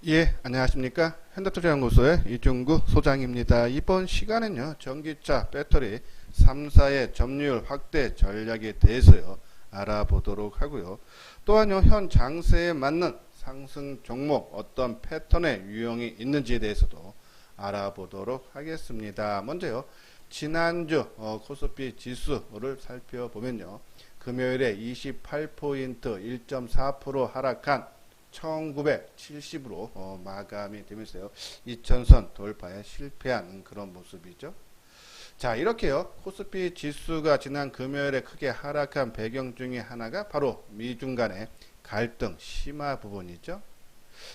예, 안녕하십니까. 현대투자연구소의 이중구 소장입니다. 이번 시간은요, 전기차 배터리 3사의 점유율 확대 전략에 대해서요, 알아보도록 하고요. 또한요, 현 장세에 맞는 상승 종목 어떤 패턴의 유형이 있는지에 대해서도 알아보도록 하겠습니다. 먼저요, 지난주 코스피 지수를 살펴보면요, 금요일에 28포인트 1.4% 하락한 1970으로 마감이 되면서요. 2000선 돌파에 실패한 그런 모습이죠. 자, 이렇게요. 코스피 지수가 지난 금요일에 크게 하락한 배경 중에 하나가 바로 미중 간의 갈등 심화 부분이죠.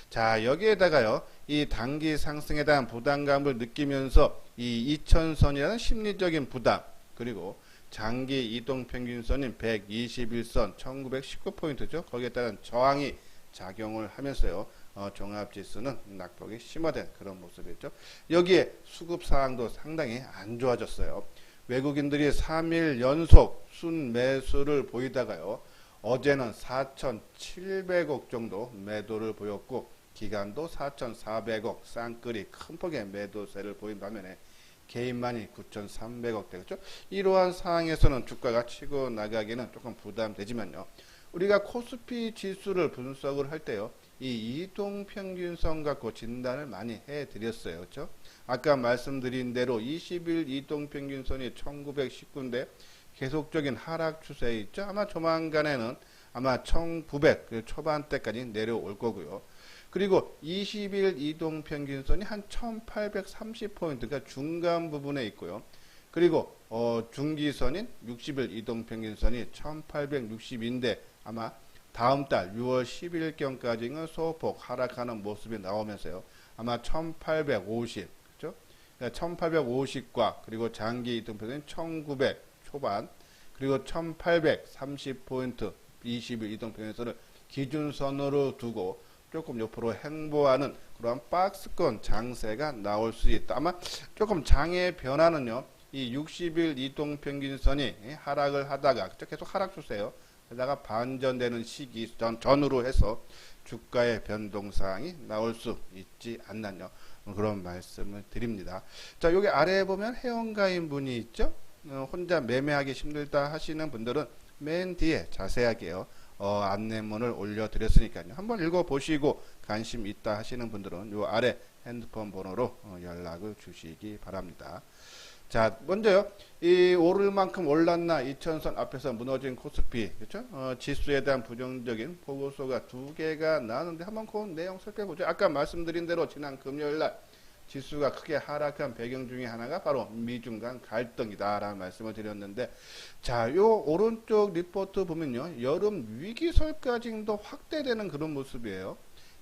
자, 여기에다가요. 이 단기 상승에 대한 부담감을 느끼면서 이 2000선이라는 심리적인 부담, 그리고 장기 이동평균선인 121선 1919포인트죠. 거기에 따른 저항이 작용을 하면서요. 종합지수는 낙폭이 심화된 그런 모습이었죠. 여기에 수급사항도 상당히 안 좋아졌어요. 외국인들이 3일 연속 순매수를 보이다가요. 어제는 4,700억 정도 매도를 보였고 기간도 4,400억 쌍끌이 큰 폭의 매도세를 보인 반면에 개인만이 9,300억대 그렇죠? 이러한 상황에서는 주가가 치고 나가기는 조금 부담되지만요. 우리가 코스피 지수를 분석을 할 때요. 이 이동평균선 갖고 진단을 많이 해드렸어요. 그렇죠? 아까 말씀드린 대로 20일 이동평균선이 1919인데 계속적인 하락 추세에 있죠. 아마 조만간에는 아마 1900 초반대까지 내려올 거고요. 그리고 20일 이동평균선이 한 1830포인트가 중간 부분에 있고요. 그리고 중기선인 60일 이동평균선이 1860인데 아마 다음 달 6월 10일경까지는 소폭 하락하는 모습이 나오면서요. 아마 1850, 그렇죠? 1850과 그리고 장기 이동평균 1900 초반 그리고 1830포인트 20일 이동평균선을 기준선으로 두고 조금 옆으로 행보하는 그런 박스권 장세가 나올 수 있다. 아마 조금 장의 변화는요. 이 60일 이동평균선이 하락을 하다가 계속 하락 추세요. 게다가 반전되는 시기 전후로 해서 주가의 변동사항이 나올 수 있지 않나요? 그런 말씀을 드립니다. 자, 여기 아래에 보면 회원가인 분이 있죠? 혼자 매매하기 힘들다 하시는 분들은 맨 뒤에 자세하게요. 안내문을 올려드렸으니까요. 한번 읽어보시고 관심 있다 하시는 분들은 요 아래 핸드폰 번호로 연락을 주시기 바랍니다. 자, 먼저요. 이 오를 만큼 올랐나 2000선 앞에서 무너진 코스피, 그렇죠? 지수에 대한 부정적인 보고서가 두 개가 나왔는데 한번 그 내용 살펴보죠. 아까 말씀드린 대로 지난 금요일 날 지수가 크게 하락한 배경 중에 하나가 바로 미중 간 갈등이다라는 말씀을 드렸는데, 자, 요 오른쪽 리포트 보면요. 여름 위기설까지도 확대되는 그런 모습이에요.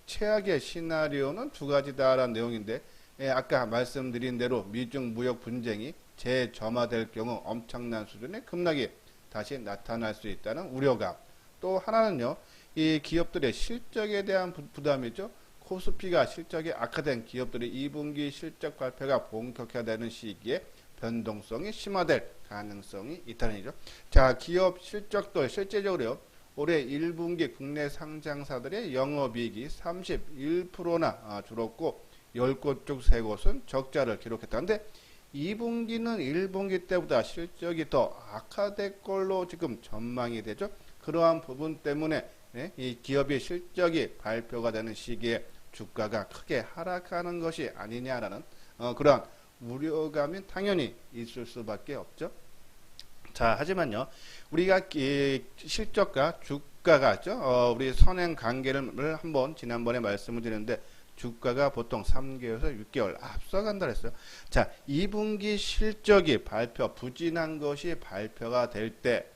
최악의 시나리오는 두 가지다라는 내용인데, 예, 아까 말씀드린 대로 미중 무역 분쟁이 재점화될 경우 엄청난 수준의 급락이 다시 나타날 수 있다는 우려감. 또 하나는요, 이 기업들의 실적에 대한 부담이죠. 코스피가 실적이 악화된 기업들의 2분기 실적 발표가 본격화되는 시기에 변동성이 심화될 가능성이 있다는 얘기죠. 자, 기업 실적도 실제적으로요. 올해 1분기 국내 상장사들의 영업이익이 31%나 줄었고 10곳 중 3곳은 적자를 기록했다는데 2분기는 1분기 때보다 실적이 더 악화될 걸로 지금 전망이 되죠. 그러한 부분 때문에 이 기업의 실적이 발표가 되는 시기에 주가가 크게 하락하는 것이 아니냐라는 그러한 우려감이 당연히 있을 수밖에 없죠. 자, 하지만요, 우리가 실적과 주가가 있죠. 우리 선행 관계를 한번 지난번에 말씀을 드렸는데 주가가 보통 3개월에서 6개월 앞서간다 그랬어요. 자, 2분기 실적이 부진한 것이 발표가 될 때,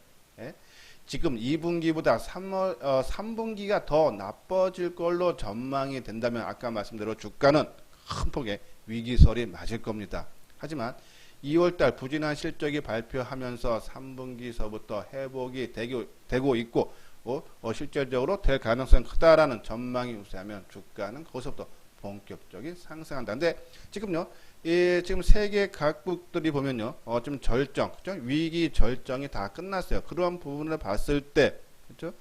지금 2분기보다 3분기가 더 나빠질 걸로 전망이 된다면 아까 말씀대로 주가는 큰 폭의 위기설이 맞을 겁니다. 하지만 2월달 부진한 실적이 발표하면서 3분기서부터 회복이 되고 있고 실질적으로 될 가능성이 크다라는 전망이 우세하면 주가는 거기서부터 본격적인 상승한다. 근데 지금요, 지금 세계 각국들이 보면요, 좀 절정, 그죠? 위기 절정이 다 끝났어요. 그런 부분을 봤을 때, 그죠?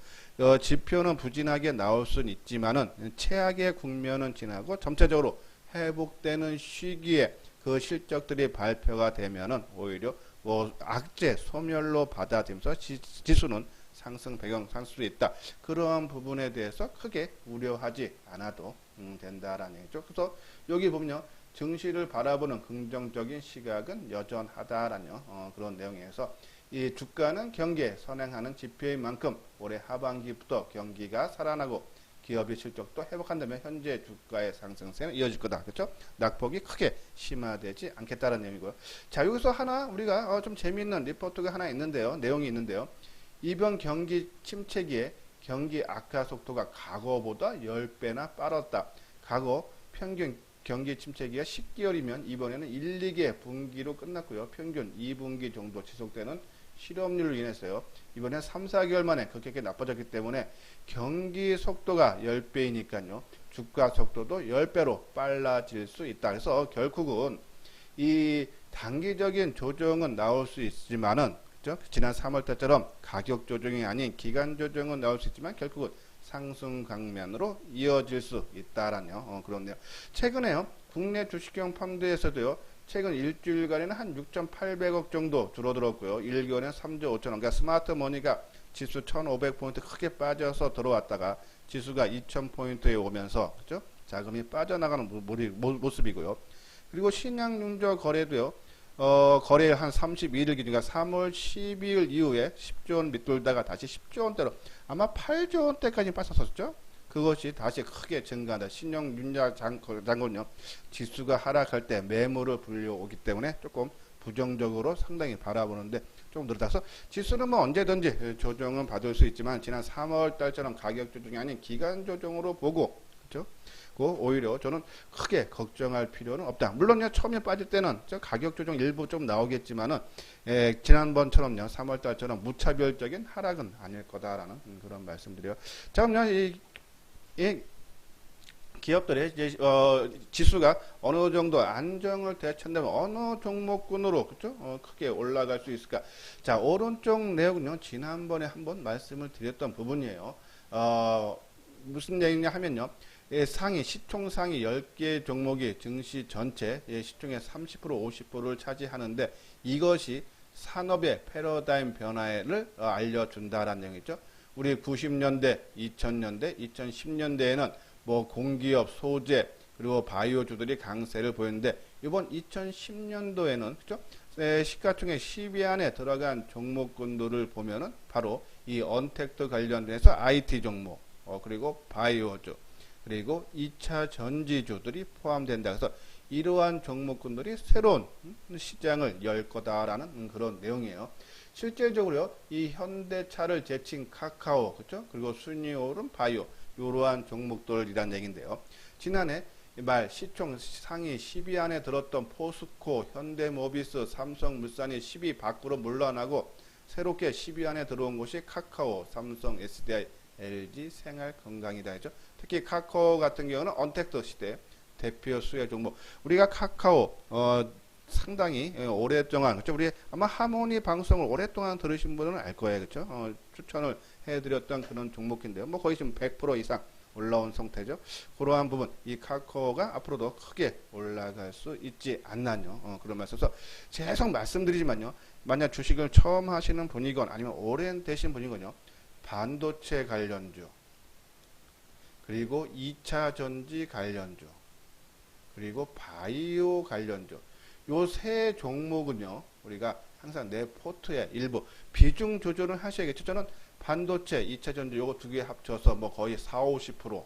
지표는 부진하게 나올 수는 있지만은 최악의 국면은 지나고 전체적으로 회복되는 시기에 그 실적들이 발표가 되면은 오히려 뭐 악재 소멸로 받아들면서 지수는 상승 배경 살 수 있다. 그런 부분에 대해서 크게 우려하지 않아도 된다라는 얘기죠. 그래서 여기 보면요. 증시를 바라보는 긍정적인 시각은 여전하다라는 그런 내용에서 이 주가는 경기에 선행하는 지표인 만큼 올해 하반기부터 경기가 살아나고 기업의 실적도 회복한다면 현재 주가의 상승세는 이어질 거다. 그렇죠? 낙폭이 크게 심화되지 않겠다는 내용이고요. 자, 여기서 하나 우리가 좀 재미있는 리포트가 하나 있는데요. 내용이 있는데요. 이번 경기 침체기에 경기 악화 속도가 과거보다 10배나 빠르다. 과거 평균 경기 침체기가 10개월이면 이번에는 1, 2개 분기로 끝났고요. 평균 2분기 정도 지속되는 실업률로 인해서요. 이번에 3, 4개월 만에 급격히 나빠졌기 때문에 경기 속도가 10배이니까요. 주가 속도도 10배로 빨라질 수 있다. 그래서 결국은 이 단기적인 조정은 나올 수 있지만은 그렇죠? 지난 3월 때처럼 가격 조정이 아닌 기간 조정은 나올 수 있지만 결국은 상승 강면으로 이어질 수 있다라는 그런데요. 최근에요. 국내 주식형 펀드에서도요. 최근 일주일간에는 한 6,800억 정도 줄어들었고요. 1개월에는 3조 5천원. 그러니까 스마트 머니가 지수 1,500포인트 크게 빠져서 들어왔다가 지수가 2,000포인트에 오면서 그렇죠? 자금이 빠져나가는 모습이고요. 그리고 신약융자 거래도요. 거래일 한 31일 기준, 그러니까 3월 12일 이후에 10조 원 밑돌다가 다시 10조 원대로 아마 8조 원대까지 빠졌었죠. 그것이 다시 크게 증가한다. 신용융자 잔고는요. 지수가 하락할 때 매물을 불려오기 때문에 조금 부정적으로 상당히 바라보는데 조금 늘어나서 지수는 뭐 언제든지 조정은 받을 수 있지만 지난 3월 달처럼 가격 조정이 아닌 기간 조정으로 보고 그렇죠? 오히려 저는 크게 걱정할 필요는 없다. 물론요 처음에 빠질 때는 가격 조정 일부 좀 나오겠지만은 지난번처럼요 3월 달처럼 무차별적인 하락은 아닐 거다라는 그런 말씀드려요. 자 그럼요 이 기업들의 이제 지수가 어느 정도 안정을 되찾는다면 어느 종목군으로 그렇죠? 크게 올라갈 수 있을까? 자 오른쪽 내용은요 지난번에 한번 말씀을 드렸던 부분이에요. 무슨 얘기냐 하면요. 상위 시총 상위 10개 종목이 증시 전체 시총의 30% 50%를 차지하는데 이것이 산업의 패러다임 변화를 알려준다라는 내용이죠. 우리 90년대, 2000년대, 2010년대에는 뭐 공기업, 소재 그리고 바이오주들이 강세를 보였는데 이번 2010년도에는 그죠? 시가총액 10위 안에 들어간 종목군들을 보면은 바로 이 언택트 관련돼서 IT 종목, 그리고 바이오주, 그리고 2차 전지주들이 포함된다. 그래서 이러한 종목군들이 새로운 시장을 열 거다라는 그런 내용이에요. 실질적으로 이 현대차를 제친 카카오, 그렇죠? 그리고 순위 오른 바이오, 이러한 종목들이란 얘기인데요. 지난해 말 시총 상위 10위 안에 들었던 포스코, 현대모비스, 삼성물산이 10위 밖으로 물러나고 새롭게 10위 안에 들어온 곳이 카카오, 삼성, SDI, LG, 생활건강이다 했죠. 특히 카카오 같은 경우는 언택트 시대 대표 수혜 종목. 우리가 카카오 상당히 오랫동안 그렇죠. 우리 아마 하모니 방송을 오랫동안 들으신 분은 알 거예요, 그렇죠? 추천을 해드렸던 그런 종목인데요. 뭐 거의 지금 100% 이상 올라온 상태죠. 그러한 부분 이 카카오가 앞으로도 크게 올라갈 수 있지 않나요? 그런 말씀에서 계속 말씀드리지만요. 만약 주식을 처음 하시는 분이건 아니면 오랜 되신 분이건요. 반도체 관련주, 그리고 2차 전지 관련주, 그리고 바이오 관련주. 요 세 종목은요, 우리가 항상 내 포트의 일부 비중 조절을 하셔야겠죠. 저는 반도체, 2차 전지 요거 두 개 합쳐서 뭐 거의 40~50%,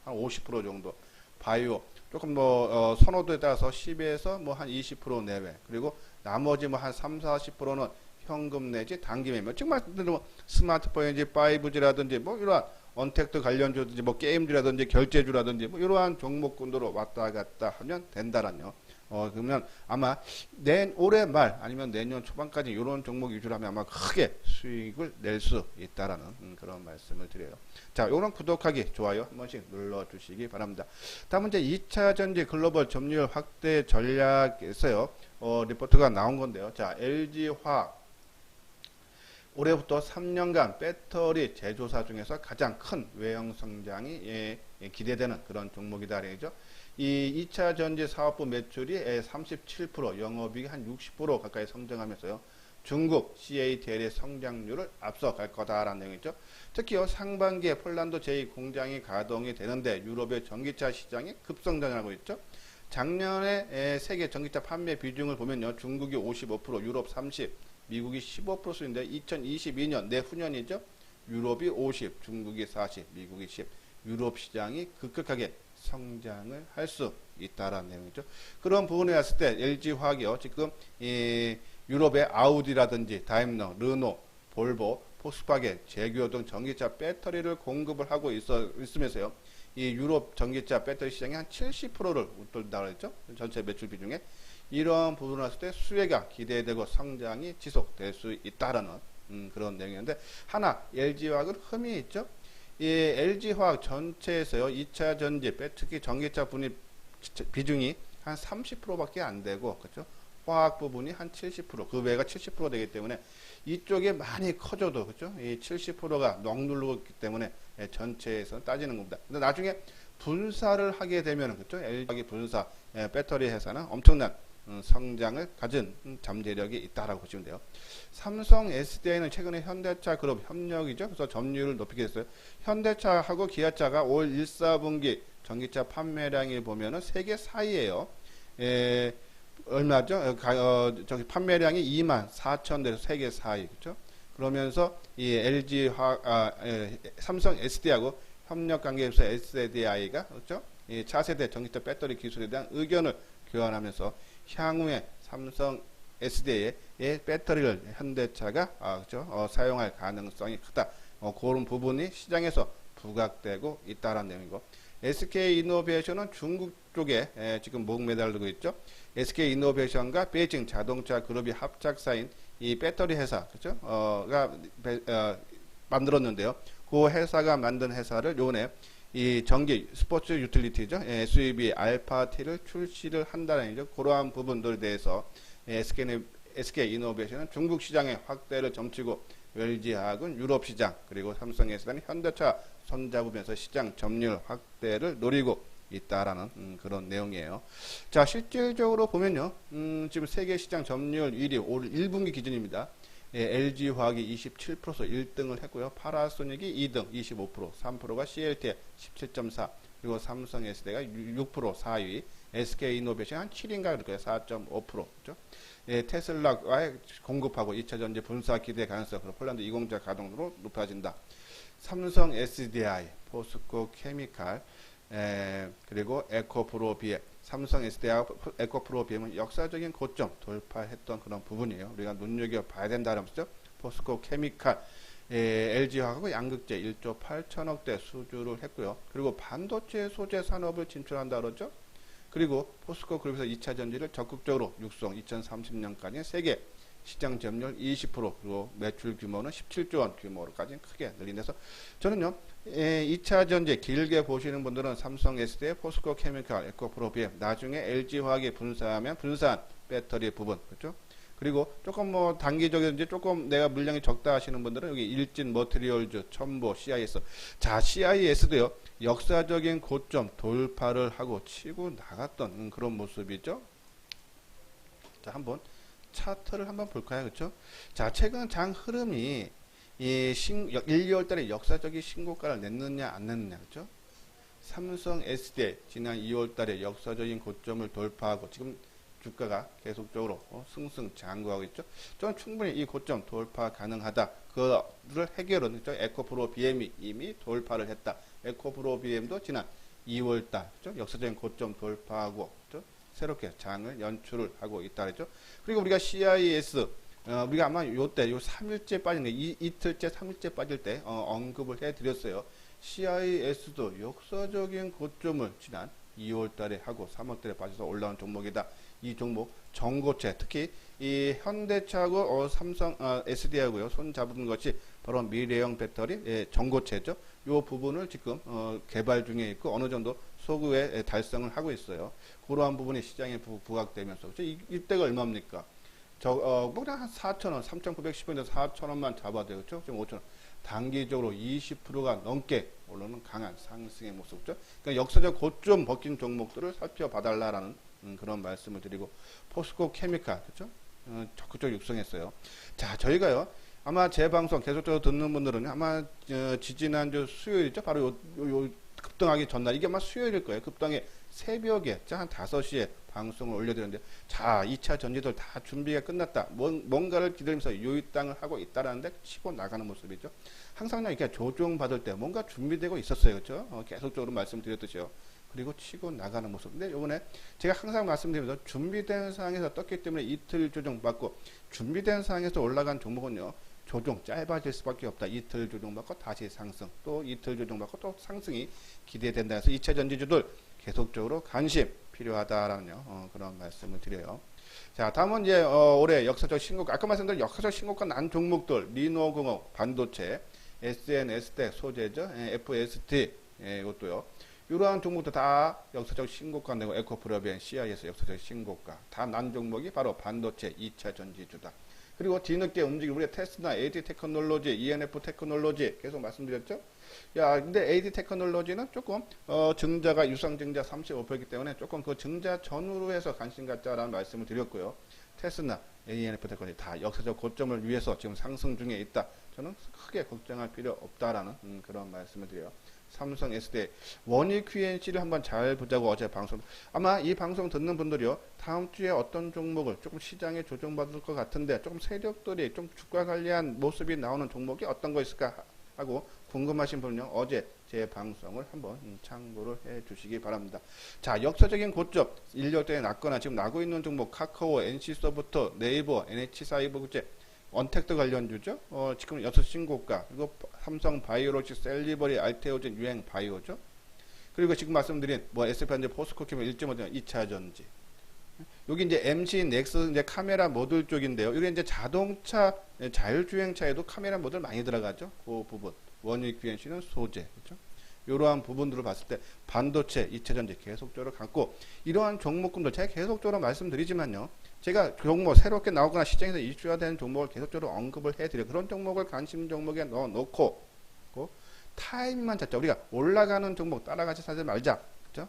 한 50% 정도. 바이오, 조금 뭐, 선호도에 따라서 10에서 뭐 한 20% 내외. 그리고 나머지 뭐 한 30~40%는 현금 내지 단기 매매. 지금 말씀드린 뭐 스마트폰이지 5G라든지 뭐 이러한 언택트 관련주든지 뭐 게임주라든지 결제주라든지 뭐 이러한 종목군으로 왔다 갔다 하면 된다라뇨. 그러면 아마 올해 말 아니면 내년 초반까지 이런 종목 위주로 하면 아마 크게 수익을 낼 수 있다라는 그런 말씀을 드려요. 자, 요런 구독하기, 좋아요 한 번씩 눌러주시기 바랍니다. 다음 문제 2차 전지 글로벌 점유율 확대 전략에서요. 리포트가 나온 건데요. 자, LG화학 올해부터 3년간 배터리 제조사 중에서 가장 큰 외형 성장이 기대되는 그런 종목이다 그러죠. 이 2차 전지 사업부 매출이 37%, 영업이익이 한 60% 가까이 성장하면서요. 중국 CATL의 성장률을 앞서갈 거다라는 내용이죠. 특히요 상반기에 폴란드 제2공장이 가동이 되는데 유럽의 전기차 시장이 급성장하고 있죠. 작년에 세계 전기차 판매 비중을 보면요. 중국이 55%, 유럽 30%, 미국이 15%인데 2022년 내후년이죠. 유럽이 50, 중국이 40, 미국이 10. 유럽 시장이 급격하게 성장을 할 수 있다라는 내용이죠. 그런 부분에 왔을 때 LG화학이요. 지금 유럽의 아우디라든지 다임러, 르노, 볼보, 폭스바겐, 제규어 등 전기차 배터리를 공급을 하고 있으면서요. 이 유럽 전기차 배터리 시장이 한 70%를 웃돌다고 했죠. 전체 매출 비중에. 이런 부분을 봤을 때 수혜가 기대되고 성장이 지속될 수 있다라는 그런 내용이었는데 하나 LG화학은 흠이 있죠. 이 LG화학 전체에서요 2차 전지 특히 전기차 분입 비중이 한 30%밖에 안 되고 그렇죠. 화학 부분이 한 70%, 그 외가 70% 되기 때문에 이쪽에 많이 커져도 그렇죠. 이 70%가 넉 누르고 있기 때문에 전체에서 따지는 겁니다. 근데 나중에 분사를 하게 되면 그렇죠. LG화학이 분사 배터리 회사는 엄청난 성장을 가진 잠재력이 있다라고 보시면 돼요. 삼성 SDI는 최근에 현대차 그룹 협력이죠. 그래서 점유율을 높이게 됐어요. 현대차하고 기아차가 올 1, 4분기 전기차 판매량을 보면은 세계 4위예요. 얼마죠? 저기 판매량이 2만 4천 대에서 세계 4위. 그렇죠? 그러면서 이 삼성 SDI하고 협력 관계에서 SDI가 그렇죠? 이 차세대 전기차 배터리 기술에 대한 의견을 교환하면서 향후에 삼성 SDI의 배터리를 현대차가 그렇죠? 사용할 가능성이 크다. 그런 부분이 시장에서 부각되고 있다라는 내용이고 SK이노베이션은 중국 쪽에 지금 목매달리고 있죠. SK이노베이션과 베이징 자동차 그룹이 합작사인 이 배터리 회사 그렇죠? 만들었는데요. 그 회사가 만든 회사를 요번에 이 전기 스포츠 유틸리티죠. SUV 알파T를 출시를 한다는 얘기죠. 그러한 부분들에 대해서 SK이노베이션은 중국 시장의 확대를 점치고 LG화학은 유럽 시장 그리고 삼성에서는 현대차 손잡으면서 시장 점유율 확대를 노리고 있다라는 그런 내용이에요. 자 실질적으로 보면요. 지금 세계 시장 점유율 1위 올 1분기 기준입니다. LG화학이 27%로 1등을 했고요. 파나소닉이 2등 25%, 3%가 CLT 17.4, 그리고 삼성 SDI가 6% 4위, SK이노베이션 한 7인가 그럴 거예요. 4.5%죠. 테슬라에 공급하고 2차 전지 분사 기대 가능성, 폴란드 2공장 가동으로 높아진다. 삼성 SDI, 포스코 케미칼, 그리고 에코프로비엠, 삼성 SDI와 에코프로비엠은 역사적인 고점 돌파했던 그런 부분이에요. 우리가 눈여겨봐야 된다는 것이죠. 포스코 케미칼, LG화학하고 양극재 1조 8천억대 수주를 했고요. 그리고 반도체 소재 산업을 진출한다 그러죠. 그리고 포스코 그룹에서 2차 전지를 적극적으로 육성 2030년까지 세계 시장 점유율 20% 그리고 매출 규모는 17조 원 규모로까지 크게 늘린다서 저는요 2차 전지 길게 보시는 분들은 삼성 SDI, 포스코 케미칼, 에코프로비엠 나중에 LG화학이 분사하면 분사한 배터리 부분 그렇죠? 그리고 조금 뭐 단기적인지 조금 내가 물량이 적다 하시는 분들은 여기 일진 머티리얼즈, 첨보, CIS. 자, CIS도요. 역사적인 고점 돌파를 하고 치고 나갔던 그런 모습이죠. 자, 한번 차트를 한번 볼까요? 그렇죠? 자, 최근 장 흐름이 이 1, 2월 달에 역사적인 신고가를 냈느냐 안 냈느냐. 그렇죠? 삼성 SDI 지난 2월 달에 역사적인 고점을 돌파하고 지금 주가가 계속적으로 승승장구하고 있죠. 저는 충분히 이 고점 돌파 가능하다. 그를 해결은 에코프로 BM이 이미 돌파를 했다. 에코프로 BM도 지난 2월달 역사적인 고점 돌파하고 그렇죠? 새롭게 장을 연출을 하고 있다 그랬죠. 그리고 우리가 CIS 우리가 아마 요때 요 3일째 빠진 게 이틀째 3일째 빠질 때 언급을 해드렸어요. CIS도 역사적인 고점을 지난 2월달에 하고 3월달에 빠져서 올라온 종목이다. 이 종목 전고체 특히 이 현대차하고 삼성 SDI하고요 손 잡은 것이 바로 미래형 배터리 전고체죠. 이 부분을 지금 개발 중에 있고 어느 정도 소구에 달성을 하고 있어요. 그러한 부분이 시장에 부각되면서 그렇죠? 이때가 얼마입니까? 뭐 그냥 한 4,000원, 3,910원에서 4,000원만 잡아도 되겠죠? 지금 5,000원. 단기적으로 20%가 넘게 오르는 강한 상승의 모습이죠. 그러니까 역사적 고점 벗긴 종목들을 살펴봐달라라는 그런 말씀을 드리고, 포스코 케미칼, 그렇죠? 적극적으로 육성했어요. 자, 저희가요, 아마 제 방송 계속적으로 듣는 분들은 아마 지지난주 수요일이죠. 바로 요 급등하기 전날, 이게 아마 수요일일 거예요. 급등의 새벽에 한 5시에 방송을 올려드렸는데, 자, 2차 전지들 다 준비가 끝났다, 뭔가를 기다리면서 요입당을 하고 있다라는데 치고 나가는 모습이죠. 항상 이렇게 조정 받을 때 뭔가 준비되고 있었어요. 그렇죠? 계속적으로 말씀드렸듯이요. 그리고 치고 나가는 모습. 근데 요번에 제가 항상 말씀드리면서, 준비된 상황에서 떴기 때문에 이틀 조정 받고, 준비된 상황에서 올라간 종목은요, 조정 짧아질 수밖에 없다. 이틀 조정받고 다시 상승, 또 이틀 조정받고 또 상승이 기대된다 해서 2차 전지주들 계속적으로 관심 필요하다라는 그런 말씀을 드려요. 자, 다음은 이제 올해 역사적 신고가, 아까 말씀드린 역사적 신고가 난 종목들, 리노공업, 반도체, SNS대 소재죠, FST, 이것도요. 이러한 종목도 다 역사적 신고가 내고, 에코프로비안, CIS 역사적 신고가 다 난 종목이 바로 반도체 2차 전지주다. 그리고 뒤늦게 움직이는 우리 테스나, AD 테크놀로지, ENF 테크놀로지 계속 말씀드렸죠. 야, 근데 AD 테크놀로지는 조금 증자가 유상 증자 35%이기 때문에 조금 그 증자 전후로 해서 관심 갖자라는 말씀을 드렸고요. 테스나, ENF 테크놀로지 다 역사적 고점을 위해서 지금 상승 중에 있다. 저는 크게 걱정할 필요 없다라는 그런 말씀을 드려요. 삼성 SDI, 원익 QNC를 한번 잘 보자고 어제 방송, 아마 이 방송 듣는 분들이요, 다음 주에 어떤 종목을 조금 시장에 조정받을 것 같은데 조금 세력들이 좀 주가 관리한 모습이 나오는 종목이 어떤 거 있을까 하고 궁금하신 분은요, 어제 제 방송을 한번 참고를 해 주시기 바랍니다. 자, 역사적인 고점, 인력대에 났거나 지금 나고 있는 종목, 카카오, NC소프트, 네이버, NH사이버국제, 언택트 관련주죠. 지금 6 신고가, 그리고 삼성 바이오로직, 셀리버리, 알테오젠, 유행 바이오죠. 그리고 지금 말씀드린 SP한제, 포스코케미 1.5대 2차 전지. 여기 이제 MC 넥스 이제 카메라 모듈 쪽인데요. 이게 이제 자동차 자율주행차에도 카메라 모듈 많이 들어가죠. 그 부분. 원익 BNC는 소재, 그렇죠? 이러한 부분들을 봤을 때 반도체, 2차 전지 계속적으로 갖고, 이러한 종목군들 제가 계속적으로 말씀드리지만요, 제가 종목 새롭게 나오거나 시장에서 이슈화 되는 종목을 계속적으로 언급을 해드려요. 그런 종목을 관심 종목에 넣어놓고, 타임만 잡자. 우리가 올라가는 종목 따라가지 사지 말자. 그죠?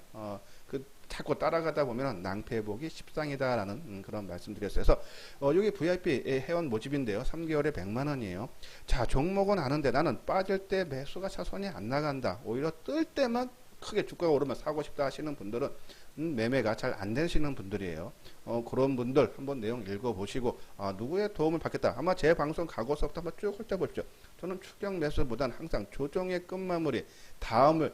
자꾸 따라가다 보면 낭패보기 십상이다라는 그런 말씀 드렸어요. 그래서 여기 VIP 회원 모집인데요. 3개월에 100만원이에요. 자, 종목은 아는데 나는 빠질 때 매수가 차손이 안 나간다. 오히려 뜰 때만 크게 주가가 오르면 사고 싶다 하시는 분들은 매매가 잘 안 되시는 분들이에요. 그런 분들 한번 내용 읽어보시고, 누구의 도움을 받겠다. 아마 제 방송 각오서부터 한번 쭉 훑어보십시오. 저는 추격 매수보다는 항상 조정의 끝마무리, 다음에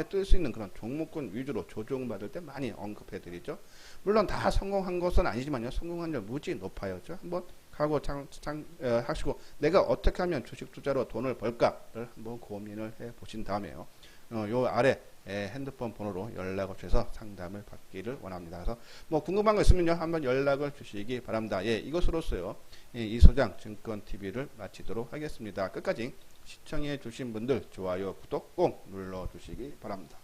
뜰 수 있는 그런 종목군 위주로 조정받을 때 많이 언급해드리죠. 물론 다 성공한 것은 아니지만요, 성공한 점 무지 높아요. 한번 각오 하시고, 내가 어떻게 하면 주식 투자로 돈을 벌까를 한번 고민을 해보신 다음에요. 요 아래 핸드폰 번호로 연락을 주셔서 상담을 받기를 원합니다. 그래서 궁금한 거 있으면요, 한번 연락을 주시기 바랍니다. 이것으로서요, 이소장 증권TV를 마치도록 하겠습니다. 끝까지 시청해 주신 분들 좋아요, 구독 꼭 눌러 주시기 바랍니다.